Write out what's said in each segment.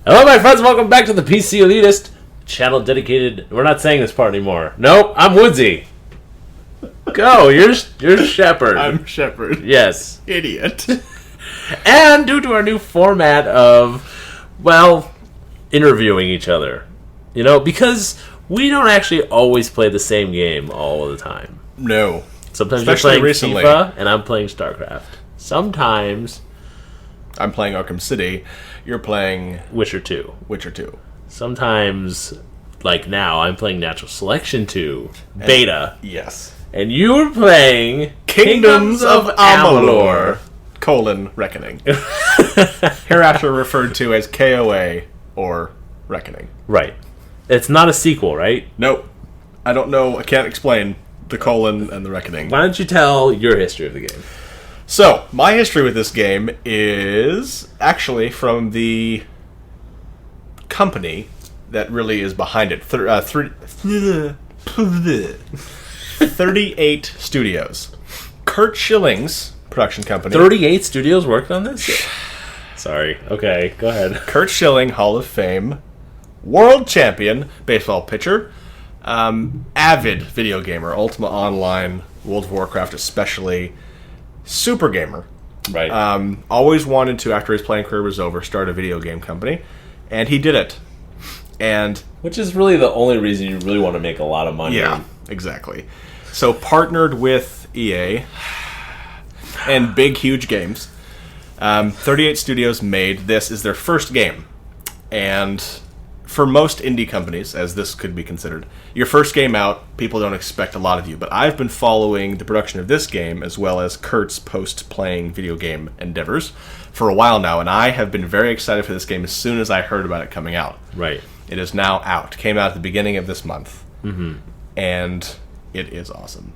Hello, my friends. Welcome back to the ThePCelitist, channel dedicated. We're not saying this part anymore. Nope, I'm Woodsie. Go, you're Shepherd. I'm Shepherd. Yes. Idiot. And due to our new format of, well, interviewing each other, you know, because we don't actually always play the same game all of the time. No. Sometimes Especially you're playing recently. FIFA, and I'm playing StarCraft. Sometimes I'm playing Arkham City. You're playing Witcher 2. Witcher 2. Sometimes, like now, I'm playing Natural Selection 2 Beta. Yes. And you were playing Kingdoms of Amalur. Reckoning. Hereafter referred to as KOA or Reckoning. Right. It's not a sequel, right? Nope. I don't know. I can't explain the colon and the reckoning. Why don't you tell your history of the game? So, my history with this game is actually from the company that really is behind it. 38 Studios. Kurt Schilling's production company. 38 studios worked on this? Sorry. Okay, go ahead. Kurt Schilling, Hall of Fame, world champion, baseball pitcher, avid video gamer, Ultima Online, World of Warcraft especially, super gamer. Right. Always wanted to, after his playing career was over, start a video game company, and he did it. And which is really the only reason you really want to make a lot of money. yeah, exactly. So partnered with EA and big, huge games. 38 Studios made this is their first game. And for most indie companies, as this could be considered, your first game out, people don't expect a lot of you. But I've been following the production of this game, as well as Kurt's post-playing video game endeavors, for a while now, and I have been very excited for this game as soon as I heard about it coming out. Right. It is now out. Came out at the beginning of this month. Mm-hmm. And it is awesome.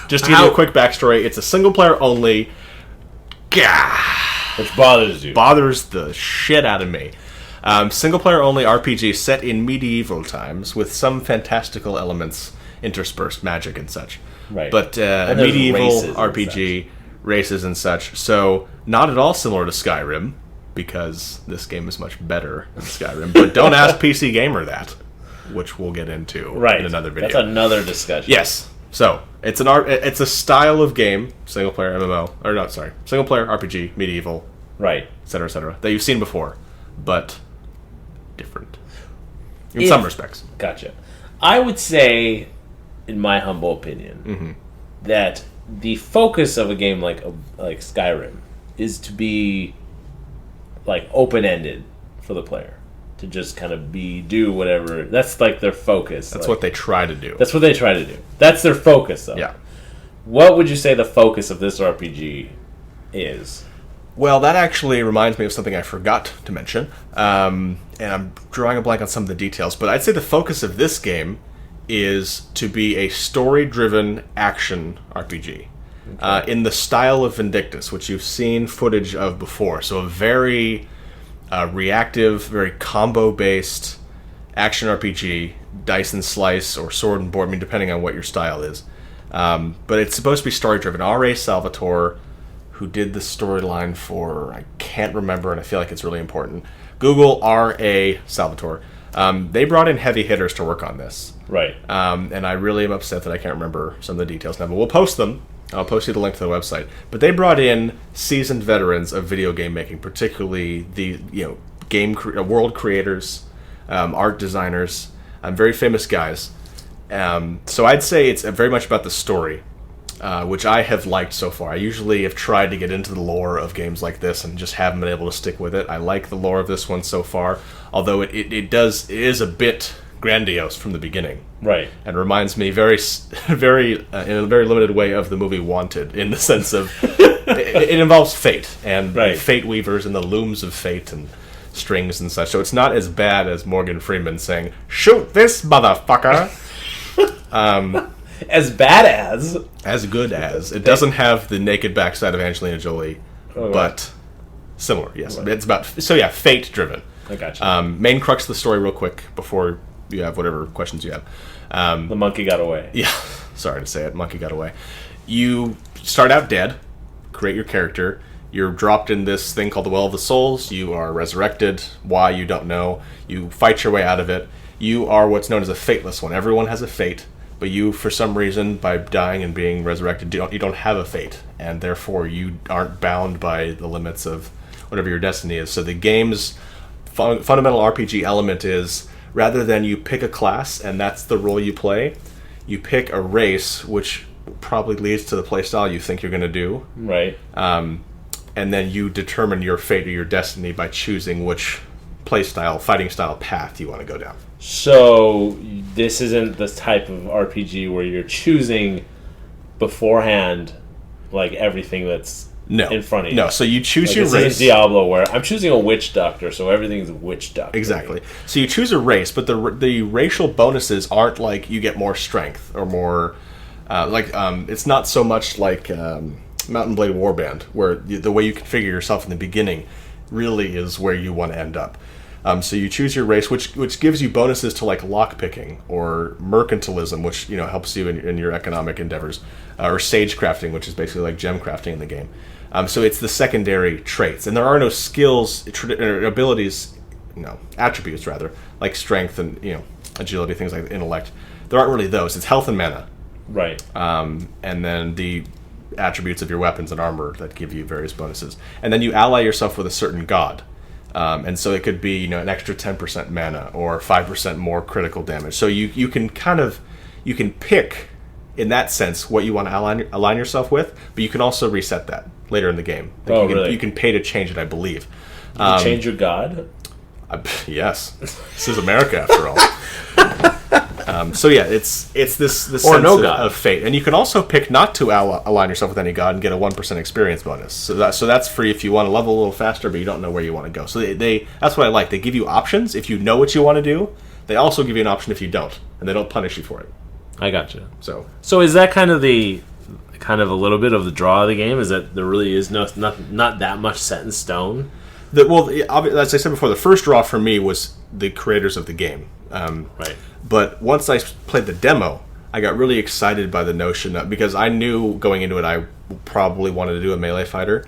Just to give you a quick backstory, it's a single-player only. Which bothers you. Bothers the shit out of me. Single-player only RPG set in medieval times with some fantastical elements interspersed, magic and such. Right. But medieval RPG, races and such. So not at all similar to Skyrim, because this game is much better than Skyrim. But don't ask PC Gamer that, which we'll get into in another video. That's another discussion. Yes. So it's it's a style of game, single-player MMO, or not? Sorry, single-player RPG, medieval, right, etc., that you've seen before, but different in some respects. Gotcha. I would say, in my humble opinion, that the focus of a game like Skyrim is to be like open-ended for the player, to just kind of do whatever. That's like their focus. That's what they try to do. That's what they try to do. That's their focus, though. Yeah. What would you say the focus of this RPG is? Well, that actually reminds me of something I forgot to mention, and I'm drawing a blank on some of the details, but I'd say the focus of this game is to be a story-driven action RPG. Okay. In the style of Vindictus, which you've seen footage of before. So a very reactive, very combo-based action RPG, dice and slice, or sword and board, I mean, depending on what your style is. But it's supposed to be story-driven. R.A. Salvatore, who did the storyline for, I can't remember, and I feel like it's really important. Google R.A. Salvatore. They brought in heavy hitters to work on this. Right. And I really am upset that I can't remember some of the details now, but we'll post them. I'll post you the link to the website. But they brought in seasoned veterans of video game making, particularly the world creators, art designers, very famous guys. So I'd say it's very much about the story, which I have liked so far. I usually have tried to get into the lore of games like this and just haven't been able to stick with it. I like the lore of this one so far, although it is a bit grandiose from the beginning. Right. And reminds me very in a very limited way of the movie Wanted, in the sense of it involves fate and fate weavers and the looms of fate and strings and such. So it's not as bad as Morgan Freeman saying, "Shoot this motherfucker." As bad as? As good as. It doesn't have the naked backside of Angelina Jolie, but similar, yes. Right. It's about, fate-driven. I gotcha. Main crux of the story real quick, before you have whatever questions you have. The monkey got away. Yeah, sorry to say it, monkey got away. You start out dead, create your character, You're dropped in this thing called the Well of the Souls. You are resurrected. Why, you don't know. You fight your way out of it. You are what's known as a fateless one. Everyone has a fate, but you, for some reason, by dying and being resurrected, you don't have a fate, and therefore you aren't bound by the limits of whatever your destiny is. So the game's fundamental RPG element is, rather than you pick a class and that's the role you play, you pick a race, which probably leads to the playstyle you think you're going to do. Right. And then you determine your fate or your destiny by choosing which playstyle, fighting style path you want to go down. So this isn't the type of RPG where you're choosing beforehand, like everything that's in front of you. No, so you choose like your this race. Isn't Diablo, where I'm choosing a witch doctor, so everything's a witch doctor. Exactly. So you choose a race, but the racial bonuses aren't like you get more strength or more. It's not so much like Mountain Blade Warband, where the way you configure yourself in the beginning really is where you want to end up. So you choose your race, which gives you bonuses to like lockpicking or mercantilism, which helps you in your economic endeavors, or sage crafting, which is basically like gem crafting in the game. So it's the secondary traits, and there are no skills, abilities, attributes rather, like strength and agility, things like intellect. There aren't really those. It's health and mana. Right. And then the attributes of your weapons and armor that give you various bonuses. And then you ally yourself with a certain god. And so it could be an extra 10% mana or 5% more critical damage. So you can pick, in that sense, what you want to align yourself with, but you can also reset that later in the game. Really? You can pay to change it, I believe. You can change your god? Yes. This is America, after all. So yeah, it's this sense of fate, and you can also pick not to align yourself with any god and get a 1% experience bonus. So that's free if you want to level a little faster, but you don't know where you want to go. So they that's what I like. They give you options if you know what you want to do. They also give you an option if you don't, and they don't punish you for it. I gotcha. So is that kind of a little bit of the draw of the game? Is that there really is not that much set in stone? As I said before, the first draw for me was the creators of the game. Right. But once I played the demo, I got really excited by the notion of, because I knew going into it I probably wanted to do a melee fighter,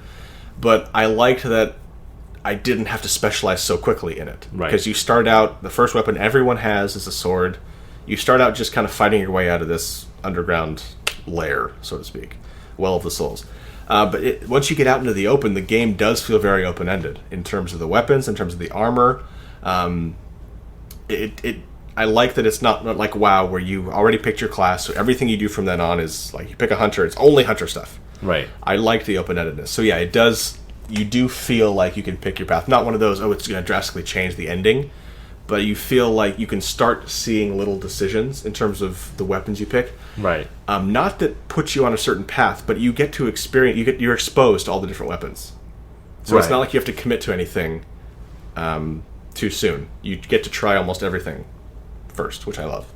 but I liked that I didn't have to specialize so quickly in it. Right. Because you start out, the first weapon everyone has is a sword. You start out just kind of fighting your way out of this underground lair, so to speak, Well of the Souls. But once you get out into the open, the game does feel very open-ended in terms of the weapons, in terms of the armor. I like that it's not like WoW, where you already picked your class, so everything you do from then on is like you pick a hunter, it's only hunter stuff. Right. I like the open-endedness. So yeah, it does. You do feel like you can pick your path. Not one of those, it's going to drastically change the ending, but you feel like you can start seeing little decisions in terms of the weapons you pick. Right. Not that puts you on a certain path, but you get to experience. You're exposed to all the different weapons. So It's not like you have to commit to anything too soon. You get to try almost everything first, which I love.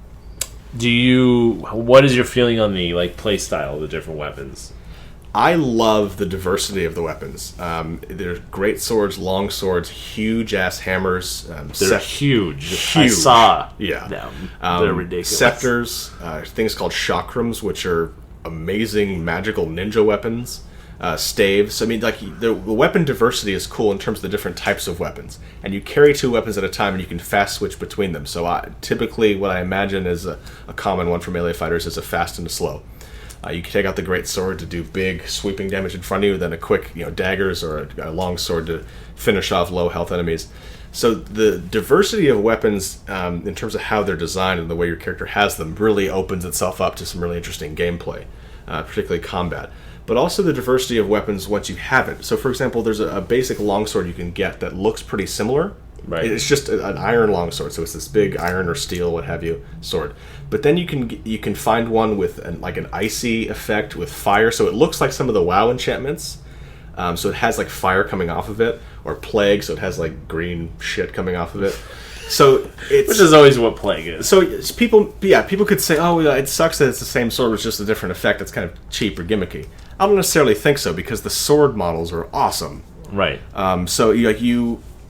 What is your feeling on the play style of the different weapons? I love the diversity of the weapons. There's great swords, long swords, huge ass hammers. They're huge. I saw them. They're ridiculous. Scepters, things called chakrams, which are amazing magical ninja weapons. Staves. I mean, the weapon diversity is cool in terms of the different types of weapons, and you carry 2 weapons at a time, and you can fast switch between them. So typically, what I imagine is a common one for melee fighters is a fast and a slow. You can take out the great sword to do big sweeping damage in front of you, then a quick daggers or a long sword to finish off low health enemies. So the diversity of weapons, in terms of how they're designed and the way your character has them, really opens itself up to some really interesting gameplay, particularly combat. But also the diversity of weapons once you have it. So, for example, there's a basic longsword you can get that looks pretty similar. Right. It's just an iron longsword, so it's this big iron or steel, what have you, sword. But then you can find one with an icy effect with fire, so it looks like some of the WoW enchantments. So it has fire coming off of it, or plague, so it has green shit coming off of it. So it's, which is always what plague is. So people could say, oh, it sucks that it's the same sword with just a different effect. It's kind of cheap or gimmicky. I don't necessarily think so, because the sword models are awesome. Right.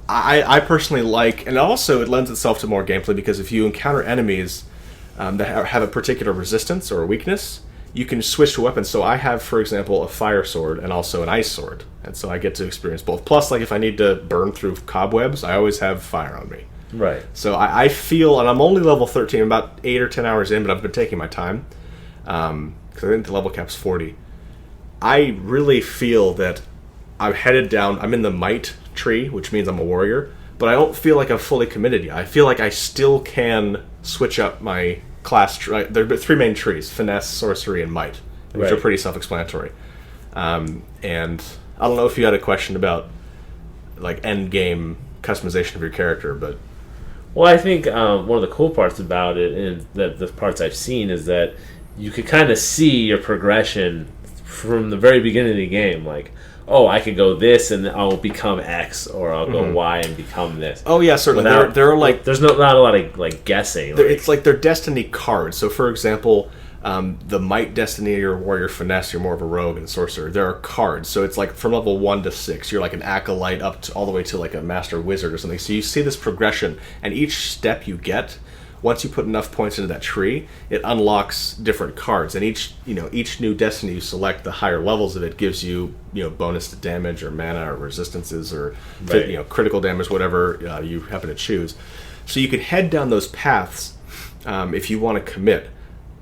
I personally like, and also it lends itself to more gameplay, because if you encounter enemies that have a particular resistance or a weakness, you can switch to weapons. So I have, for example, a fire sword and also an ice sword. And so I get to experience both. Plus, like, if I need to burn through cobwebs, I always have fire on me. Right. So I feel, and I'm only level 13, I'm about 8 or 10 hours in, but I've been taking my time. Because I think the level cap's 40. I really feel that I'm headed down, I'm in the might tree, which means I'm a warrior, but I don't feel like I'm fully committed yet. I feel like I still can switch up my class. There are 3 main trees: finesse, sorcery, and might, which are pretty self-explanatory. And I don't know if you had a question about like end game customization of your character, but well, I think one of the cool parts about it, and the parts I've seen, is that you could kind of see your progression from the very beginning of the game. Like, oh, I could go this and I'll become X, or I'll go Y and become this. Oh yeah, certainly. There are like there's not a lot of like guessing. It's like they're destiny cards. So for example, the might destiny or warrior finesse, you're more of a rogue and sorcerer. There are cards. So it's like from level 1 to 6, you're like an acolyte up to, all the way to like a master wizard or something. So you see this progression, and each step you get, once you put enough points into that tree, it unlocks different cards, and each new destiny you select, the higher levels of it gives you bonus to damage or mana or resistances or critical damage, whatever you happen to choose. So you could head down those paths if you want to commit,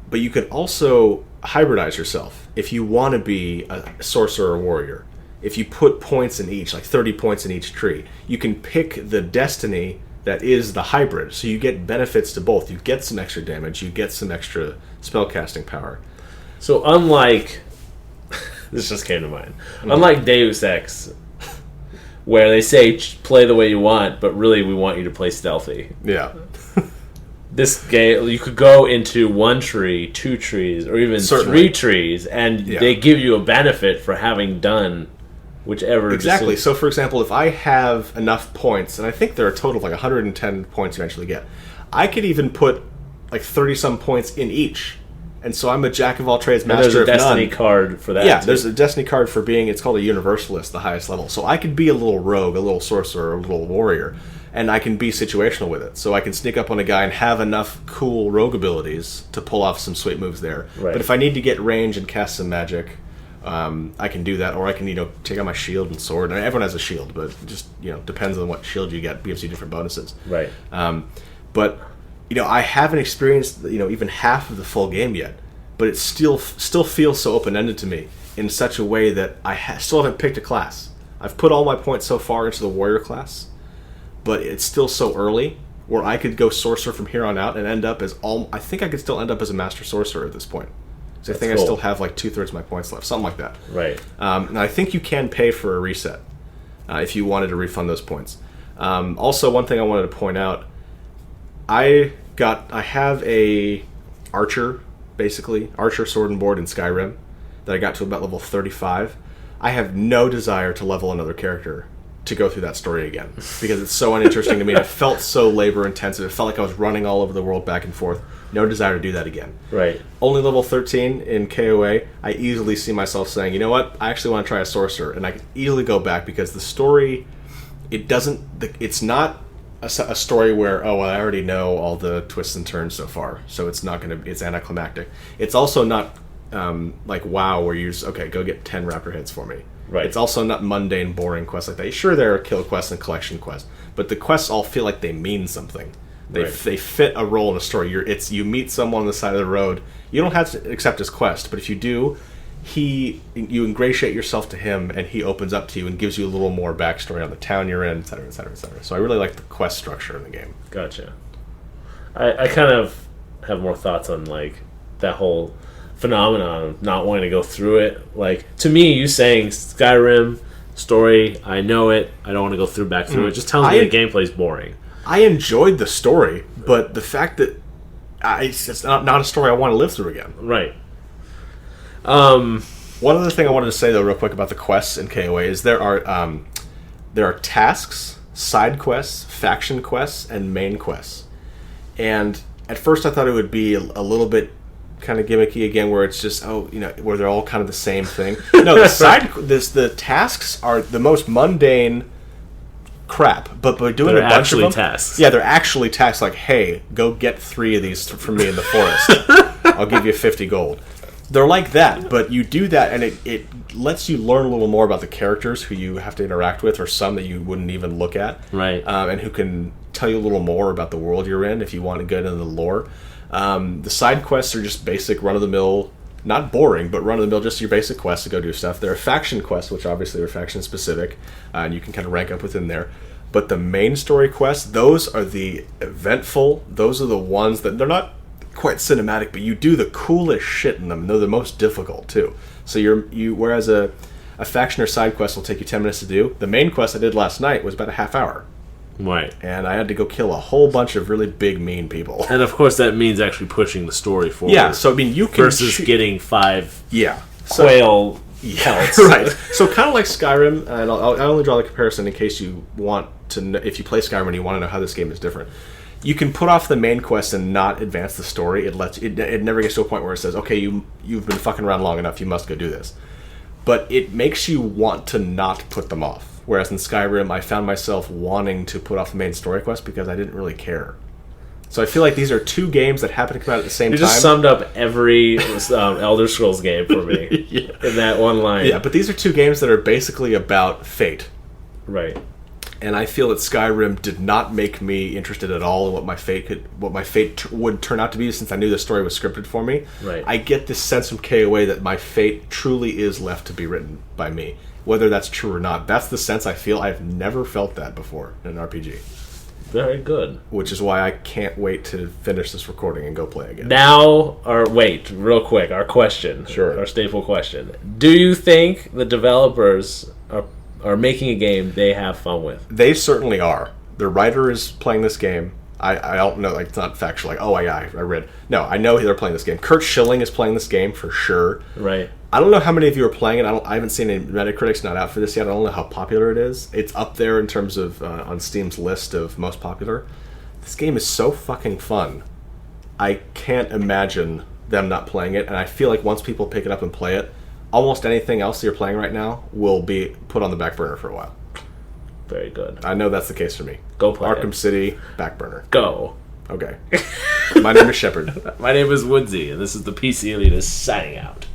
but you could also hybridize yourself if you want to be a sorcerer or warrior. If you put points in each, like 30 points in each tree, you can pick the destiny that is the hybrid, so you get benefits to both. You get some extra damage, you get some extra spellcasting power. So unlike this just came to mind. Unlike Deus Ex, where they say play the way you want, but really we want you to play stealthy. Yeah. This game, you could go into 1 tree, 2 trees, or even Certainly. 3 trees, and they give you a benefit for having done whichever. Exactly. So, for example, if I have enough points, and I think there are a total of like 110 points you eventually get, I could even put like 30-some points in each. And so I'm a jack of all trades, master of none. There's a destiny card for that. Yeah, too. There's a destiny card for being, it's called a universalist, the highest level. So I could be a little rogue, a little sorcerer, a little warrior, and I can be situational with it. So I can sneak up on a guy and have enough cool rogue abilities to pull off some sweet moves there. Right. But if I need to get range and cast some magic, I can do that, or I can take out my shield and sword. And everyone has a shield, but it just depends on what shield you get. Gives you different bonuses. Right. But I haven't experienced even half of the full game yet, but it still feels so open ended to me in such a way that I still haven't picked a class. I've put all my points so far into the warrior class, but it's still so early where I could go sorcerer from here on out and end up as I think I could still end up as a master sorcerer at this point. So I think cool. I still have like 2/3 of my points left, something like that. Right. And I think you can pay for a reset if you wanted to refund those points. Also, one thing I wanted to point out, I have a archer, basically, archer sword and board in Skyrim that I got to about level 35. I have no desire to level another character to go through that story again because it's so uninteresting to me. It felt so labor intensive. It felt like I was running all over the world back and forth. No desire to do that again. Right. Only level 13 in KOA, I easily see myself saying, you know what, I actually want to try a sorcerer, and I can easily go back because the story, it's not a story where, oh, well, I already know all the twists and turns so far, so it's anticlimactic. It's also not like WoW where you just, okay, go get 10 raptor heads for me. Right. It's also not mundane, boring quests like that. Sure, there are kill quests and collection quests, but the quests all feel like they mean something. They fit a role in a story. You meet someone on the side of the road. You don't have to accept his quest, but if you do, you ingratiate yourself to him, and he opens up to you and gives you a little more backstory on the town you're in, etc., etc., etc. So I really like the quest structure in the game. Gotcha. I kind of have more thoughts on like that whole phenomenon of not wanting to go through it. Like, to me, you saying Skyrim story, I know it, I don't want to go back through it, just tells me the gameplay's boring. I enjoyed the story, but the fact that it's not a story I want to live through again. Right. One other thing I wanted to say, though, real quick about the quests in KOA is there are tasks, side quests, faction quests, and main quests. And at first I thought it would be a little bit kind of gimmicky again, where it's just where they're all kind of the same thing. No, the tasks are the most mundane crap, but by doing a bunch of them, tasks. Yeah, they're actually tasks. Like, hey, go get 3 of these for me in the forest. I'll give you 50 gold. They're like that, but you do that, and it lets you learn a little more about the characters who you have to interact with, or some that you wouldn't even look at. Right. And who can tell you a little more about the world you're in if you want to get into the lore. The side quests are just basic run-of-the-mill, not boring, but run-of-the-mill, just your basic quests to go do stuff. There are faction quests, which obviously are faction-specific, and you can kind of rank up within there. But the main story quests, those are the eventful, those are the ones that, they're not quite cinematic, but you do the coolest shit in them, and they're the most difficult, too. So whereas a faction or side quest will take you 10 minutes to do, the main quest I did last night was about a half hour. Right. And I had to go kill a whole bunch of really big, mean people. And of course that means actually pushing the story forward. Yeah, so I mean, you can... Versus getting 5 so, quail pelts. Right. So kind of like Skyrim, and I'll only draw the comparison in case you want to know, if you play Skyrim and you want to know how this game is different. You can put off the main quest and not advance the story. It never gets to a point where it says, okay, you've been fucking around long enough, you must go do this. But it makes you want to not put them off. Whereas in Skyrim, I found myself wanting to put off the main story quest because I didn't really care. So I feel like these are two games that happen to come out at the same time. You just summed up every Elder Scrolls game for me in that one line. Yeah, but these are two games that are basically about fate. Right. And I feel that Skyrim did not make me interested at all in what my fate would turn out to be, since I knew the story was scripted for me. Right. I get this sense from KOA that my fate truly is left to be written by me, whether that's true or not. That's the sense I feel. I've never felt that before in an RPG. Very good. Which is why I can't wait to finish this recording and go play again. Wait, real quick, our question. Sure. Our staple question. Do you think the developers are making a game they have fun with? They certainly are. The writer is playing this game. I don't know, like, it's not factual, like, oh, I read. No, I know they're playing this game. Kurt Schilling is playing this game for sure. Right. I don't know how many of you are playing it. I haven't seen any Metacritic's not out for this yet. I don't know how popular it is. It's up there in terms of on Steam's list of most popular. This game is so fucking fun. I can't imagine them not playing it, and I feel like once people pick it up and play it, almost anything else you're playing right now will be put on the back burner for a while. Very good. I know that's the case for me. Go play Arkham City, back burner. Go. Okay. My name is Shepard. My name is Woodsie, and this is the PC Elitist signing out.